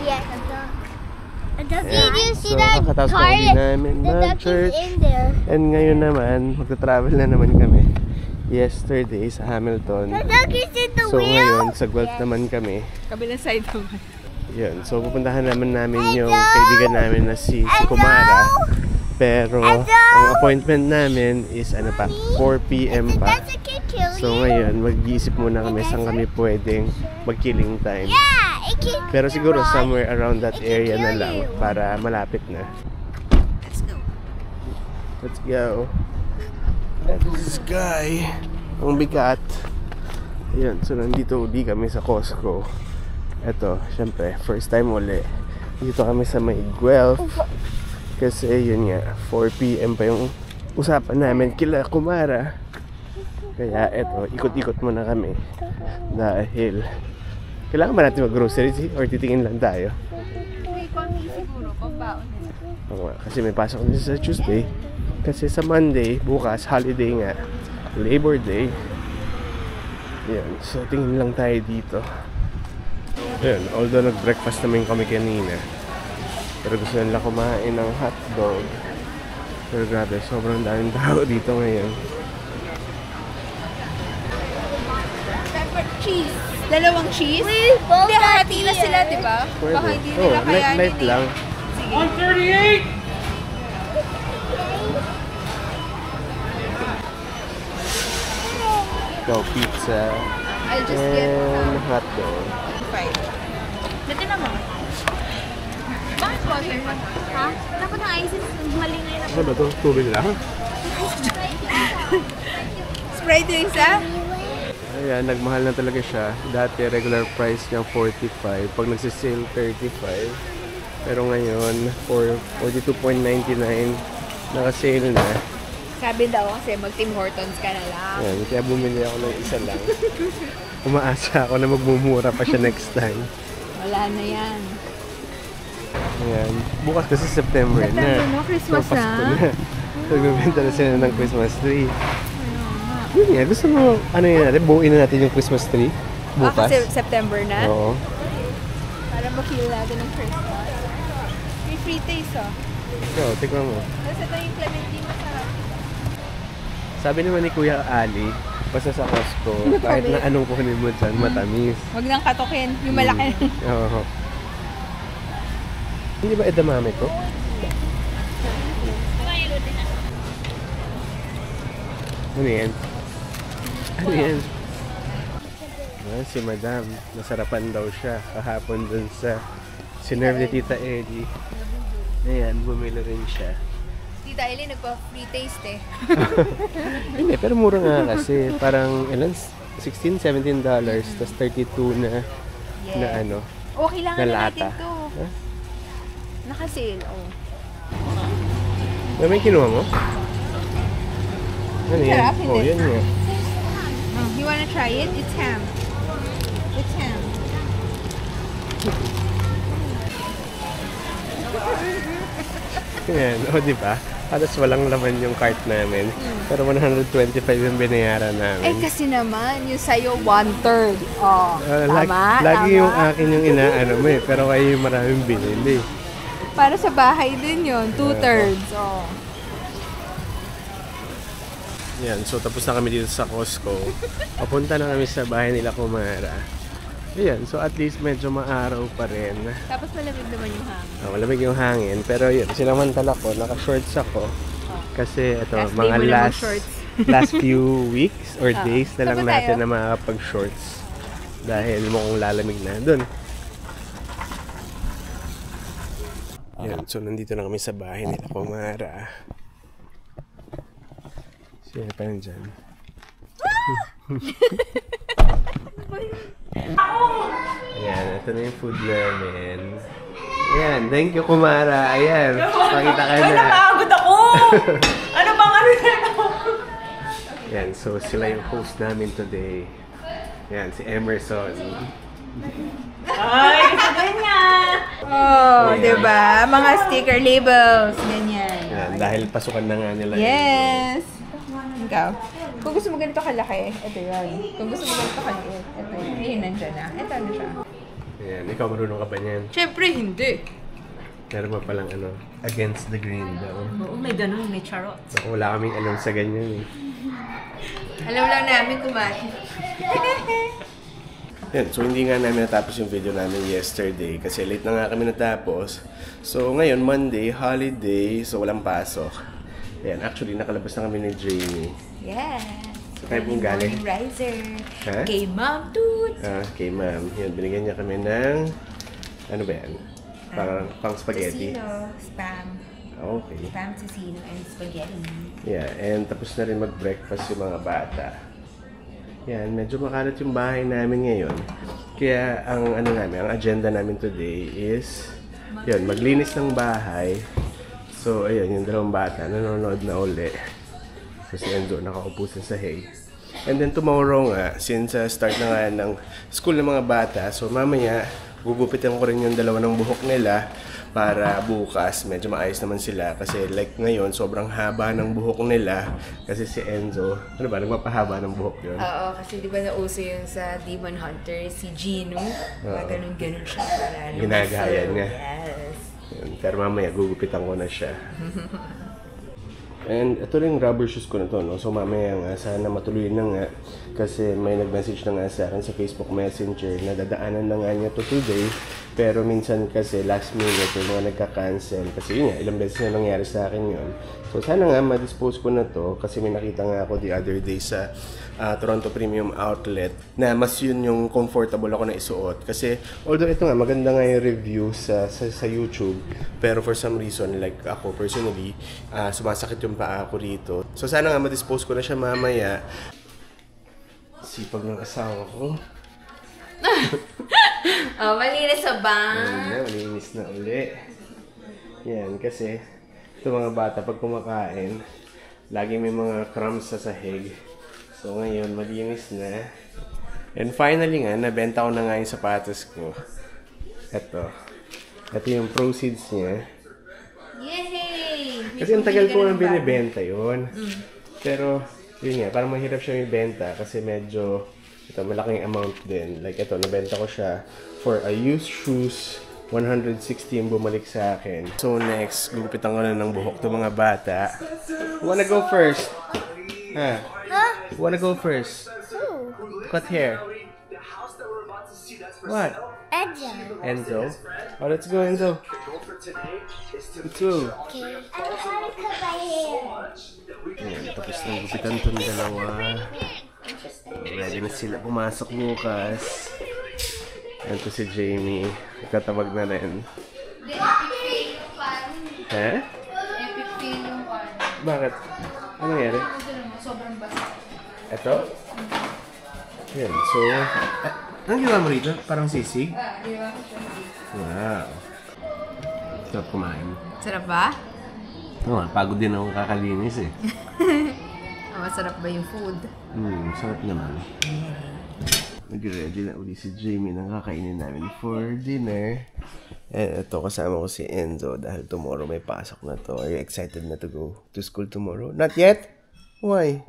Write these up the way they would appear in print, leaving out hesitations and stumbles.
Yes, a duck. A duck. Did you see So, that kakatapos car? uwi namin The duck mag-church. is in there. And ngayon naman, magta-travel na naman kami. Yesterday sa Hamilton. The duck is in the So wheel. ngayon, sa Guelph naman kami. Kabilang side naman. Yun. So pupuntahan namin yung kaibigan namin na si Kumara. Pero ang appointment namin is 4 PM pa. That's a kid killing. So ngayon, mag-iisip muna kami saan kami pwedeng mag-killing time. Yeah, it can. Pero siguro somewhere around that area na lang para malapit na. Let's go. Let's go. This guy. Ang bigat. Ayan, so nandito uli kami sa Costco. Eto, syempre, first time uli. Dito kami sa may Guelph. Kasi yun nga, 4 PM pa yung usapan namin kila Kumara. Kaya eto, ikot-ikot muna kami. Dahil kailangan ba natin mag-groceries or titingin lang tayo? Uy, pang siguro, pambaon nila. Oo, kasi may pasok din sa Tuesday. Kasi sa Monday, bukas, holiday nga. Labor Day. Yan, so tingin lang tayo dito. Yan, although nag-breakfast naman kami kanina. Pero gusto nila kumain ng hotdog. Pero grabe, sobrang daming tao dito ngayon. Pepper cheese. Dalawang cheese? both Hindi, hati na sila, di ba? Pwede. Baka hindi nila kaya light lang. Sige. 138! So, pizza I'll just get and hotdog. fried. Dito naman. Bakit water? Ha? Dapat ang ice is mali ngayon. Ano ba ito? Tubig lang? Sprite yung isa? Ayan, nagmahal na talaga siya. Dati regular price niya 45. Pag nagsisale 35. Pero ngayon, for 42.99, naka-sale na. Sabi daw kasi mag-Tim Hortons ka na lang. Ayan, kaya bumili ako ng isa lang. Umaasa ako na magmumura pa siya next time. Wala na yan. Ayan. Bukas kasi September na. September na, Christmas so, Pasko na. na. Nagbibenta na sila ng Christmas tree. Yun nga, gusto mo, ano yun natin, buuin na natin yung Christmas tree bukas. Kasi September na? Oo. Para ma-feel natin ng Christmas. May free taste oh. Ikaw, tignan mo. Tapos ito yung clementine masarap. Sabi naman ni Kuya Ali, basta sa Costco, kahit na anong kunin mo dyan, matamis. Huwag nang katukin. Yung malaki. Oo. Hindi ba edamame to? Ano yan? Ano yan? Si Madam, nasarapan daw siya kahapon dun sa sinerve ni Tita Ellie. Ayan, bumili rin siya. Tita Ellie, nagpa-free taste eh. Hindi, pero mura nga kasi. Parang, ilan? $16, $17, tas 32 na, Yes. na ano. Oh, kailangan Na na lata. natin to. Huh? Naka-sale, oh. May kinuha mo? Ano yan? Sarap, Oh, hindi? yan nga. Oh, you wanna try it? It's ham. It's ham. Yan, o diba? Halos walang laman yung cart namin. Pero 125 yung binayaran namin. Eh kasi naman, yung sa'yo 1/3. Oh, tama? Lagi tama? yung akin yung inaano mo eh. Pero kayo yung maraming binili. Para sa bahay din yun, 2/3. Oh. Yan, so tapos na kami dito sa Costco. Papunta na kami sa bahay nila Kumara. Ayan, so at least medyo maaraw pa rin. Tapos malamig naman yung hangin. Malamig yung hangin. Pero yun, sinamantala ko, naka-shorts ako. Kasi ito, Last day mga mo na last mag-shorts. last few weeks or days na lang Saan ba natin tayo? na makakapag-shorts. Dahil mukhang lalamig na dun. Yan, so nandito na kami sa bahay nila Kumara. Siya pa rin dyan. Ayan, ito na yung food namin. Ayan, thank you Kumara. Ayan, pakita ka na. Napagod ako! Ano bang ano na ako? Ayan, so sila yung host namin today. Ayan, si Emerson. Ay, gusto ganyan! Oh, Ayan. diba? Mga sticker labels, ganyan. Ayan, dahil pasukan na nga nila. Yes! Ikaw. Kung gusto mo ganito kalaki, ito yun. Kung gusto mo ganito kaliit, ito yun. Ayun, nandyan na. Ito na siya. Ayan, ikaw marunong ka ba niyan? Siyempre, hindi. Meron pa palang against the grain daw. Oo, may ganun, may charot. Ako, wala kaming alam sa ganyan eh. Alam lang namin kumain. Yan, so hindi nga namin natapos yung video namin yesterday kasi late na nga kami natapos. So ngayon, Monday, holiday, so walang pasok. Yan, actually nakalabas na kami ni Jamie. Yes. So kayo pong galing? Morning riser. Ha? Kay Mom Toots. Kay ma'am. Yan, binigyan niya kami ng, ano ba yan? Parang pang spaghetti. Tocino, spam. Okay. Spam, tocino, and spaghetti. Yeah, and tapos na rin mag-breakfast yung mga bata. Yan, medyo makalat yung bahay namin ngayon. Kaya ang ang agenda namin today is yun, maglinis ng bahay. So, ayun, yung dalawang bata nanonood na uli. So, si Enzo nakaupo sa sahig. And then tomorrow nga, since start na nga ng school ng mga bata, so mamaya gugupitan ko rin yung dalawa ng buhok nila para bukas medyo maayos naman sila kasi like ngayon sobrang haba ng buhok nila kasi si Enzo, ano ba, nagpapahaba ng buhok yun? Oo, kasi di ba nauso yun sa Demon Hunter, si Gino, ganun-ganun siya para Ginagaya niya. Yes. Yun, pero mamaya gugupitan ko na siya. And ito rin rubber shoes ko na to, no? So mamaya nga, sana matuloy na nga kasi may nag-message na nga sa akin sa Facebook Messenger na dadaanan na nga niya to today. Pero minsan kasi last minute yung mga nagka-cancel kasi yun nga, ilang beses na nangyari sa akin yun. So sana nga ma-dispose ko na to kasi may nakita nga ako the other day sa Toronto Premium Outlet na mas yun yung comfortable ako na isuot. Kasi although ito nga, maganda nga yung review sa YouTube, pero for some reason, like ako personally, sumasakit yung paa ko rito. So sana nga ma-dispose ko na siya mamaya. Sipag ng asawa ko. Oh, malinis sa bang. Malinis na uli. Yan, kasi ito mga bata, pag kumakain, lagi may mga crumbs sa sahig. So ngayon, malinis na. And finally nga, nabenta ko na nga yung sapatos ko. Ito yung proceeds niya. Yay! Kasi ang tagal ko nang binibenta yun. Pero, yun nga, parang mahirap siya ibenta kasi medyo ito, malaking amount din. Like ito, nabenta ko siya for a used shoes. 160 yung bumalik sa akin. So next, gugupitan ko na ng buhok to mga bata. Wanna go first? Huh? Wanna go first? Cut hair. What? Enzo? Oh, let's go, Enzo. Let's go. Okay. I'm trying to cut my hair. Ayan, tapos na gupitan itong dalawa. Ready na sila pumasok bukas. Ayan to si Jamie. Nagkatabag na rin. Ha? Bakit? Ano nangyari? Ito? Ayan, so... anong ginawa mo rito? Parang sisig? Wow. Sarap kumain. Sarap ba? Oo, pagod din ako kakalinis eh. Masarap ba yung food? Sarap naman. Nag-ready na uli si Jamie nang kakainin namin for dinner. And ito, kasama ko si Enzo dahil tomorrow may pasok na to. Are you excited na to go to school tomorrow? Not yet? Why?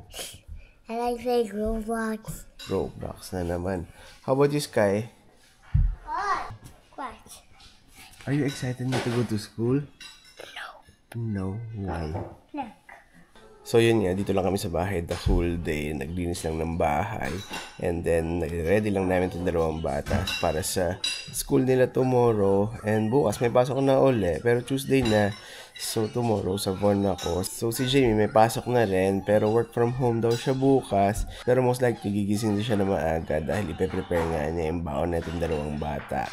I like playing Roblox. Roblox na naman. How about you, Sky? What? Are you excited na to go to school? No. Why? No. So yun nga, dito lang kami sa bahay the whole day. Naglinis lang ng bahay. And then, ready lang namin itong dalawang bata para sa school nila tomorrow. And bukas, may pasok na uli. Pero Tuesday na. So tomorrow, sa Vaughan ako. So si Jamie may pasok na rin. Pero work from home daw siya bukas. Pero most likely, gigising din siya na maaga dahil ipe-prepare nga niya yung baon na itong dalawang bata.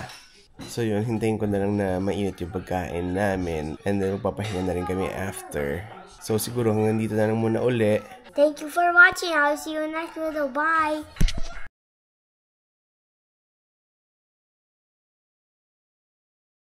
So yun, hintayin ko na lang na mainit yung pagkain namin. And then magpapahinga na rin kami after. So siguro hanggang dito na lang muna uli. Thank you for watching. I'll see you next video. Bye.